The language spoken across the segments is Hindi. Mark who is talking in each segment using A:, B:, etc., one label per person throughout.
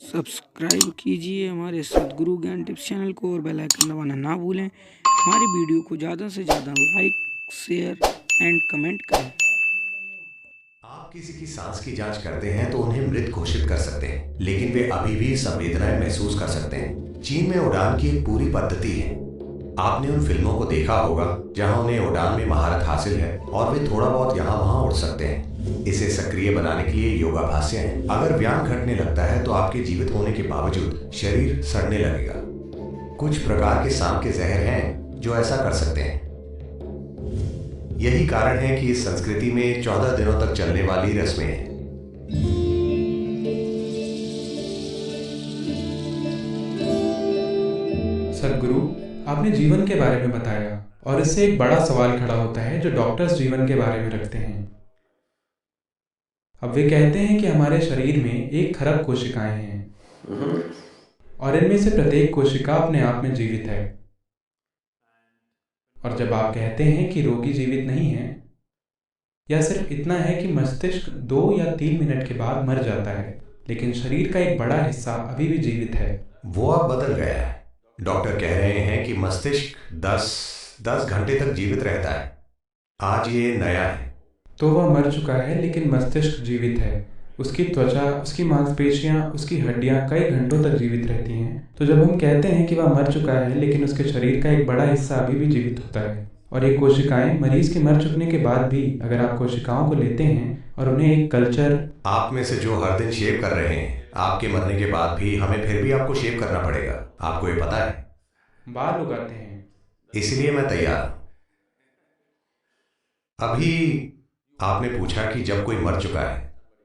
A: सब्सक्राइब कीजिए हमारे सद्गुरु ज्ञान टिप्स चैनल को और बेल आइकन दबाना ना भूलें। हमारी वीडियो को ज़्यादा से ज़्यादा लाइक, शेयर एंड कमेंट करें।
B: आप किसी की सांस की जांच करते हैं तो उन्हें मृत घोषित कर सकते हैं, लेकिन वे अभी भी संवेदनाएं महसूस कर सकते हैं। चीन में उड़ान की एक पूरी पद्धति है। आपने उन फिल्मों को देखा होगा जहां उन्हें उड़ान में महारत हासिल है और वे थोड़ा बहुत यहाँ वहां उड़ सकते हैं। इसे सक्रिय बनाने के लिए योगाभ्यास है। अगर व्यायाम घटने लगता है तो आपके जीवित होने के बावजूद शरीर सड़ने लगेगा। कुछ प्रकार के सांप के जहर हैं जो ऐसा कर सकते हैं। यही कारण है कि इस संस्कृति में 14 दिनों तक चलने वाली रस्में हैं।
C: सद्गुरु, आपने जीवन के बारे में बताया और इससे एक बड़ा सवाल खड़ा होता है जो डॉक्टर्स जीवन के बारे में रखते हैं। अब वे कहते हैं कि हमारे शरीर में 1 खरब कोशिकाएं हैं और इनमें से प्रत्येक कोशिका अपने आप में जीवित है। और जब आप कहते हैं कि रोगी जीवित नहीं है, या सिर्फ इतना है कि मस्तिष्क 2 या 3 मिनट के बाद मर जाता है, लेकिन शरीर का एक बड़ा हिस्सा अभी भी जीवित है।
B: वो अब बदल गया है। डॉक्टर कह रहे हैं कि मस्तिष्क 10 घंटे तक जीवित रहता है। आज ये नया है।
C: तो वह मर चुका है लेकिन मस्तिष्क जीवित है। उसकी त्वचा, उसकी मांसपेशियां, उसकी हड्डियां कई घंटों तक जीवित रहती हैं। तो जब हम कहते हैं कि वह मर चुका है लेकिन उसके शरीर का एक बड़ा हिस्सा अभी भी जीवित होता है। और ये कोशिकाएं मरीज के मर चुकने के बाद भी, अगर आप कोशिकाओं को लेते हैं और उन्हें एक कल्चर।
B: आप में से जो हर दिन शेव कर रहे हैं, आपके मरने के बाद भी हमें फिर भी आपको शेव करना पड़ेगा। आपको ये पता है?
C: बाल उगाते हैं।
B: इसलिए मैं तैयार हूं। अभी आपने पूछा कि जब कोई मर चुका है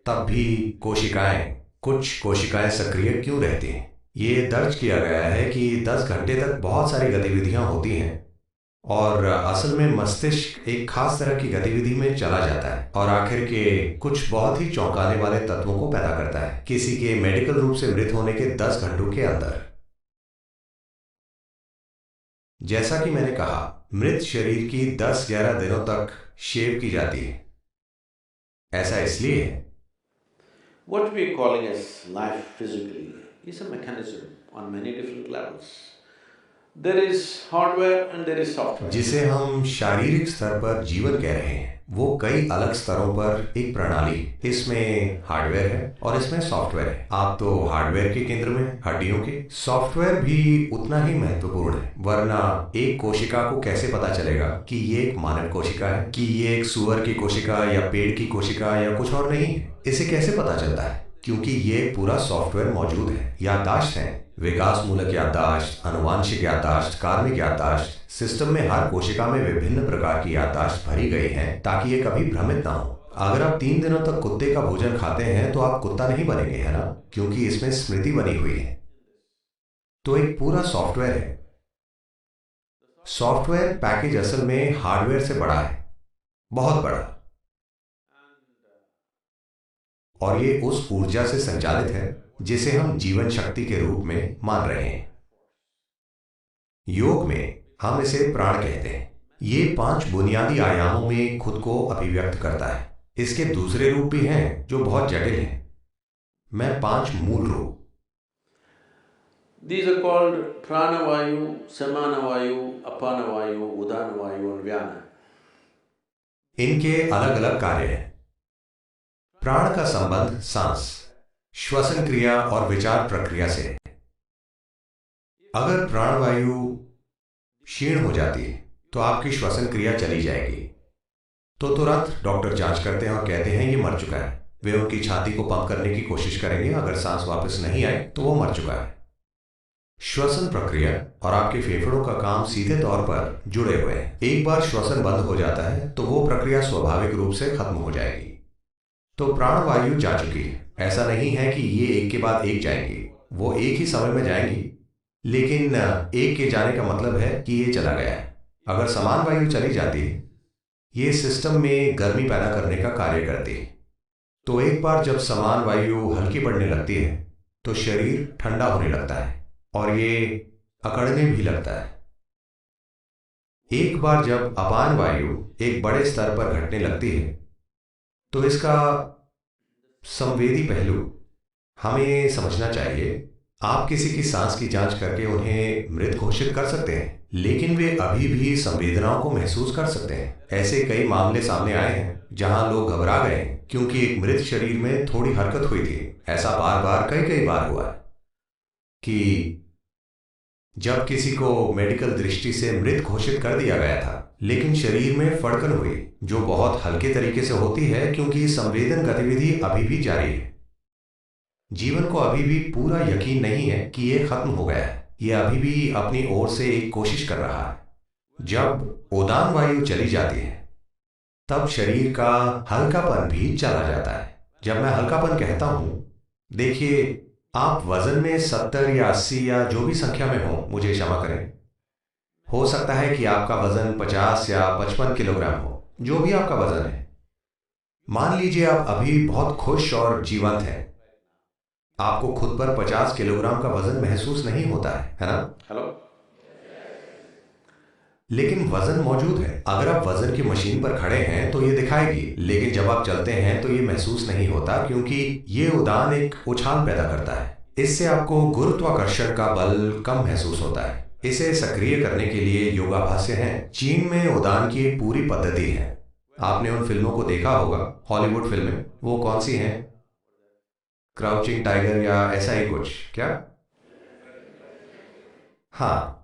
B: तब भी कुछ कोशिकाएं सक्रिय क्यों रहती हैं। ये दर्ज किया गया है कि 10 घंटे तक बहुत सारी गतिविधियां होती हैं और असल में मस्तिष्क एक खास तरह की गतिविधि में चला जाता है और आखिर के कुछ बहुत ही चौंकाने वाले तत्वों को पैदा करता है किसी के मेडिकल रूप से मृत होने के 10 घंटों के अंदर। जैसा कि मैंने कहा, मृत शरीर की 10-11 दिनों तक शेव की जाती है। ऐसा इसलिए है।
D: What we are calling as life physically is a mechanism on many different levels. There is hardware and there is software.
B: जिसे हम शारीरिक स्तर पर जीवन कह रहे हैं, वो कई अलग स्तरों पर एक प्रणाली। इसमें हार्डवेयर है और इसमें सॉफ्टवेयर है। आप तो हार्डवेयर के केंद्र में, हड्डियों के। सॉफ्टवेयर भी उतना ही महत्वपूर्ण है, वरना एक कोशिका को कैसे पता चलेगा कि ये एक मानव कोशिका है, कि ये एक सुअर की कोशिका या पेड़ की कोशिका या कुछ और नहीं है। इसे कैसे पता चलता है? क्योंकि ये पूरा सॉफ्टवेयर मौजूद है। याददाश्त है, विकास मूलक याददाश्त, अनुवांशिक याददाश्त, कार्मिक याददाश्त। सिस्टम में हर कोशिका में विभिन्न प्रकार की याददाश्त भरी गई है ताकि ये कभी भ्रमित ना हो। अगर आप 3 दिनों तक कुत्ते का भोजन खाते हैं तो आप कुत्ता नहीं बनेंगे, है ना? क्योंकि इसमें स्मृति बनी हुई है। तो एक पूरा सॉफ्टवेयर है। सॉफ्टवेयर पैकेज असल में हार्डवेयर से बड़ा है, बहुत बड़ा। और ये उस ऊर्जा से संचालित है जिसे हम जीवन शक्ति के रूप में मान रहे हैं। योग में हम इसे प्राण कहते हैं। ये 5 बुनियादी आयामों में खुद को अभिव्यक्त करता है। इसके दूसरे रूप भी हैं जो बहुत जटिल हैं। मैं 5 मूल रूप।
D: These are called pranavayu, samanavayu, apanavayu, udanavayu and vyana.
B: इनके अलग अलग कार्य हैं। प्राण का संबंध सांस, श्वसन क्रिया और विचार प्रक्रिया से है। अगर प्राणवायु क्षीण हो जाती है तो आपकी श्वसन क्रिया चली जाएगी। तो तुरंत डॉक्टर जांच करते हैं और कहते हैं ये मर चुका है। वे उनकी छाती को पंप करने की कोशिश करेंगे। अगर सांस वापस नहीं आए तो वो मर चुका है। श्वसन प्रक्रिया और आपके फेफड़ों का काम सीधे तौर पर जुड़े हुए हैं। एक बार श्वसन बंद हो जाता है तो वो प्रक्रिया स्वाभाविक रूप से खत्म हो जाएगी। तो प्राणवायु जा चुकी है। ऐसा नहीं है कि ये एक के बाद एक जाएंगी, वो एक ही समय में जाएंगी, लेकिन एक के जाने का मतलब है कि ये चला गया है। अगर समान वायु चली जाती है, ये सिस्टम में गर्मी पैदा करने का कार्य करती है। तो एक बार जब समान वायु हल्की पड़ने लगती है तो शरीर ठंडा होने लगता है और ये अकड़ने भी लगता है। एक बार जब अपान वायु एक बड़े स्तर पर घटने लगती है तो इसका संवेदी पहलू हमें समझना चाहिए, आप किसी की सांस की जांच करके उन्हें मृत घोषित कर सकते हैं, लेकिन वे अभी भी संवेदनाओं को महसूस कर सकते हैं। ऐसे कई मामले सामने आए हैं जहां लोग घबरा गए क्योंकि एक मृत शरीर में थोड़ी हरकत हुई थी। ऐसा बार बार कई कई बार हुआ है कि जब किसी को मेडिकल दृष्टि से मृत घोषित कर दिया गया था, लेकिन शरीर में फड़कन हुई जो बहुत हल्के तरीके से होती है क्योंकि संवेदन गतिविधि अभी भी जारी है। जीवन को अभी भी पूरा यकीन नहीं है कि यह खत्म हो गया है, यह अभी भी अपनी ओर से एक कोशिश कर रहा है। जब उड़ान वायु चली जाती है तब शरीर का हल्कापन भी चला जाता है। जब मैं हल्कापन कहता हूं, देखिए, आप वजन में 70 या 80 या जो भी संख्या में हो, मुझे क्षमा करें, हो सकता है कि आपका वजन 50 या 55 किलोग्राम हो, जो भी आपका वजन है। मान लीजिए आप अभी बहुत खुश और जीवंत हैं, आपको खुद पर 50 किलोग्राम का वजन महसूस नहीं होता है ना?
D: हेलो?
B: लेकिन वजन मौजूद है। अगर आप वजन की मशीन पर खड़े हैं तो ये दिखाएगी, लेकिन जब आप चलते हैं तो ये महसूस नहीं होता क्योंकि ये उड़ान एक उछाल पैदा करता है। इससे आपको गुरुत्वाकर्षण का बल कम महसूस होता है। इसे सक्रिय करने के लिए योगाभ्यास हैं। चीन में उड़ान की एक पूरी पद्धति है। आपने उन फिल्मों को देखा होगा, हॉलीवुड फिल्में, वो कौन सी हैं? क्राउचिंग टाइगर या ऐसा ही कुछ क्या? हाँ,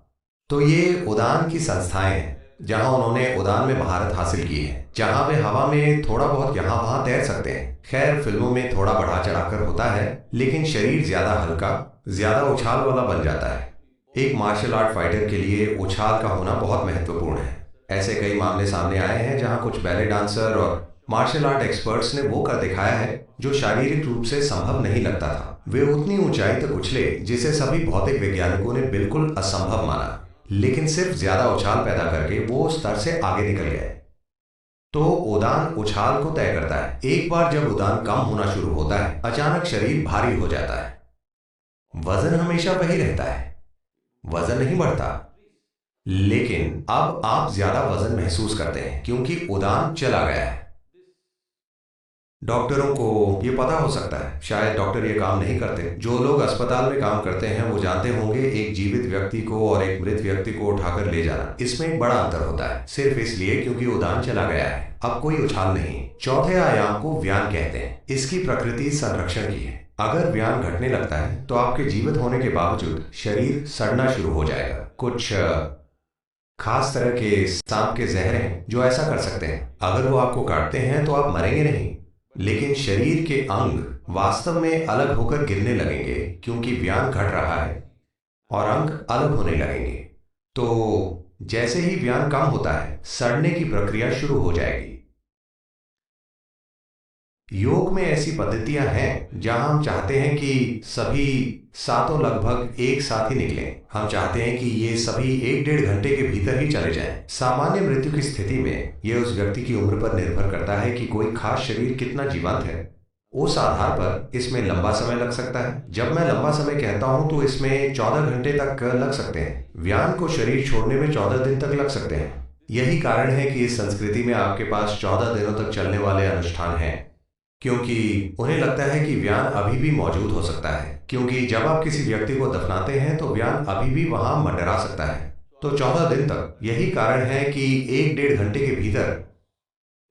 B: तो ये उड़ान की संस्थाएं हैं जहां उन्होंने उड़ान में महारत हासिल की है, जहां वे हवा में थोड़ा बहुत यहां वहां तैर सकते हैं। खैर, फिल्मों में थोड़ा बढ़ा चढ़ाकर होता है, लेकिन शरीर ज्यादा हल्का, ज्यादा उछाल वाला बन जाता है। एक मार्शल आर्ट फाइटर के लिए उछाल का होना बहुत महत्वपूर्ण है। ऐसे कई मामले सामने आए हैं जहां कुछ बैले डांसर और मार्शल आर्ट एक्सपर्ट्स ने वो कर दिखाया है जो शारीरिक रूप से संभव नहीं लगता था। वे उतनी ऊंचाई तक उछले जिसे सभी भौतिक वैज्ञानिकों ने बिल्कुल असंभव माना, लेकिन सिर्फ ज्यादा उछाल पैदा करके वो उस स्तर से आगे निकल गए। तो उड़ान उछाल को तय करता है। एक बार जब उड़ान कम होना शुरू होता है, अचानक शरीर भारी हो जाता है। वजन हमेशा वही रहता है, वजन नहीं बढ़ता, लेकिन अब आप ज्यादा वजन महसूस करते हैं क्योंकि उड़ान चला गया है। डॉक्टरों को ये पता हो सकता है, शायद डॉक्टर ये काम नहीं करते। जो लोग अस्पताल में काम करते हैं वो जानते होंगे एक जीवित व्यक्ति को और एक मृत व्यक्ति को उठाकर ले जाना, इसमें एक बड़ा अंतर होता है, सिर्फ इसलिए क्योंकि उड़ान चला गया है, अब कोई उछाल नहीं। चौथे आयाम को व्यान कहते हैं। इसकी प्रकृति संरक्षण की है। अगर व्यान घटने लगता है तो आपके जीवित होने के बावजूद शरीर सड़ना शुरू हो जाएगा। कुछ खास तरह के सांप के जहर हैं जो ऐसा कर सकते हैं। अगर वो आपको काटते हैं तो आप मरेंगे नहीं, लेकिन शरीर के अंग वास्तव में अलग होकर गिरने लगेंगे क्योंकि व्यान घट रहा है और अंग अलग होने लगेंगे। तो जैसे ही व्यान कम होता है, सड़ने की प्रक्रिया शुरू हो जाएगी। योग में ऐसी पद्धतियां हैं जहां हम चाहते हैं कि सभी सातों लगभग एक साथ ही निकलें। हम चाहते हैं कि ये सभी 1-1.5 घंटे के भीतर ही चले जाएं। सामान्य मृत्यु की स्थिति में यह उस व्यक्ति की उम्र पर निर्भर करता है कि कोई खास शरीर कितना जीवंत है। उस आधार पर इसमें लंबा समय लग सकता है। जब मैं लंबा समय कहता हूं तो इसमें 14 घंटे तक लग सकते हैं। व्यान को शरीर छोड़ने में 14 दिन तक लग सकते हैं। यही कारण है कि इस संस्कृति में आपके पास 14 दिनों तक चलने वाले अनुष्ठान हैं, क्योंकि उन्हें लगता है कि व्यान अभी भी मौजूद हो सकता है। क्योंकि जब आप किसी व्यक्ति को दफनाते हैं तो व्यान अभी भी वहां मंडरा सकता है। तो 14 दिन तक। यही कारण है कि 1-1.5 घंटे के भीतर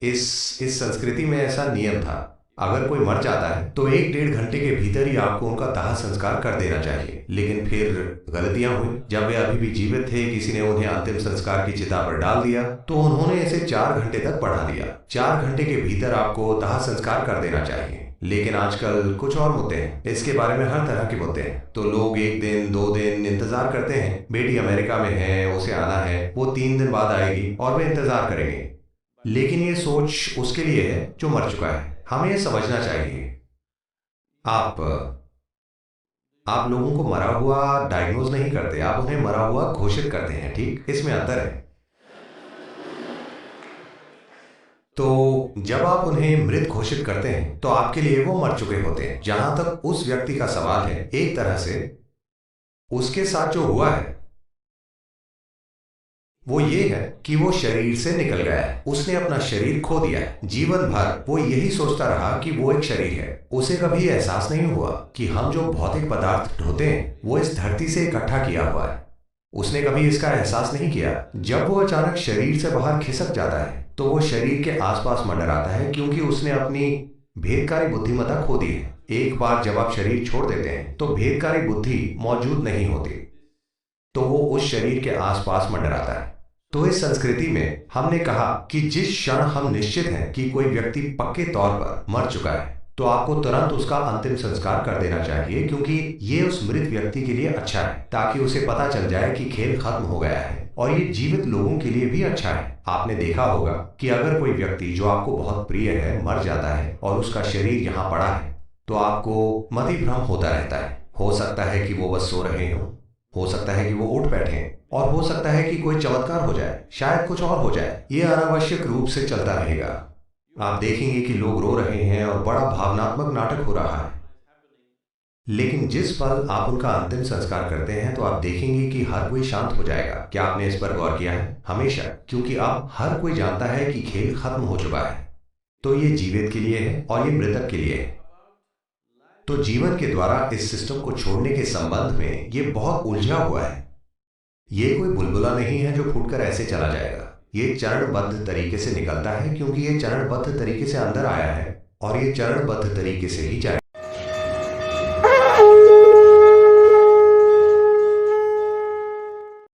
B: इस संस्कृति में ऐसा नियम था। अगर कोई मर जाता है तो 1-1.5 घंटे के भीतर ही आपको उनका दाह संस्कार कर देना चाहिए। लेकिन फिर गलतियां हुई। जब वे अभी भी जीवित थे, किसी ने उन्हें अंतिम संस्कार की चिता पर डाल दिया तो उन्होंने इसे 4 घंटे तक बढ़ा दिया। 4 घंटे के भीतर आपको दाह संस्कार कर देना चाहिए। लेकिन आजकल कुछ और मुद्दे हैं, इसके बारे में हर तरह के मुद्दे हैं। तो लोग 1 दिन 2 दिन इंतजार करते हैं। बेटी अमेरिका में है, उसे आना है, वो 3 दिन बाद आएगी और वे इंतजार करेंगे। लेकिन ये सोच उसके लिए है जो मर चुका है। हमें यह समझना चाहिए। आप लोगों को मरा हुआ डायग्नोज नहीं करते, आप उन्हें मरा हुआ घोषित करते हैं। ठीक, इसमें अंतर है। तो जब आप उन्हें मृत घोषित करते हैं तो आपके लिए वो मर चुके होते हैं। जहां तक उस व्यक्ति का सवाल है, एक तरह से उसके साथ जो हुआ है वो ये है कि वो शरीर से निकल गया है, उसने अपना शरीर खो दिया है। जीवन भर वो यही सोचता रहा कि वो एक शरीर है। उसे कभी एहसास नहीं हुआ कि हम जो भौतिक पदार्थ ढोते हैं वो इस धरती से इकट्ठा किया हुआ है। उसने कभी इसका एहसास नहीं किया। जब वो अचानक शरीर से बाहर खिसक जाता है तो वो शरीर के आसपास मंडराता है, क्योंकि उसने अपनी भेदकारी बुद्धिमत्ता खो दी है। एक बार जब आप शरीर छोड़ देते हैं तो भेदकारी बुद्धि मौजूद नहीं होती, तो वो उस शरीर के आसपास मंडराता है। तो इस संस्कृति में हमने कहा कि जिस क्षण हम निश्चित हैं कि कोई व्यक्ति पक्के तौर पर मर चुका है तो आपको तुरंत उसका अंतिम संस्कार कर देना चाहिए, क्योंकि ये उस मृत व्यक्ति के लिए अच्छा है, ताकि उसे पता चल जाए कि खेल खत्म हो गया है। और ये जीवित लोगों के लिए भी अच्छा है। आपने देखा होगा कि अगर कोई व्यक्ति जो आपको बहुत प्रिय है मर जाता है और उसका शरीर यहाँ पड़ा है तो आपको मतिभ्रम होता रहता है। हो सकता है कि वो बस सो रहे हो सकता है कि वो उठ बैठे, और हो सकता है कि कोई चमत्कार हो जाए, शायद कुछ और हो जाए। ये अनावश्यक रूप से चलता रहेगा। आप देखेंगे कि लोग रो रहे हैं और बड़ा भावनात्मक नाटक हो रहा है, लेकिन जिस पल आप उनका अंतिम संस्कार करते हैं तो आप देखेंगे कि हर कोई शांत हो जाएगा। क्या आपने इस पर गौर किया है? हमेशा, क्योंकि अब हर कोई जानता है कि खेल खत्म हो चुका है। तो ये जीवित के लिए है और ये मृतक के लिए है। तो जीवन के द्वारा इस सिस्टम को छोड़ने के संबंध में ये बहुत उलझा हुआ है। ये कोई बुलबुला नहीं है जो फूटकर ऐसे चला जाएगा। ये चरणबद्ध तरीके से निकलता है, क्योंकि ये चरणबद्ध तरीके से अंदर आया है और ये चरणबद्ध तरीके से ही जाएगा।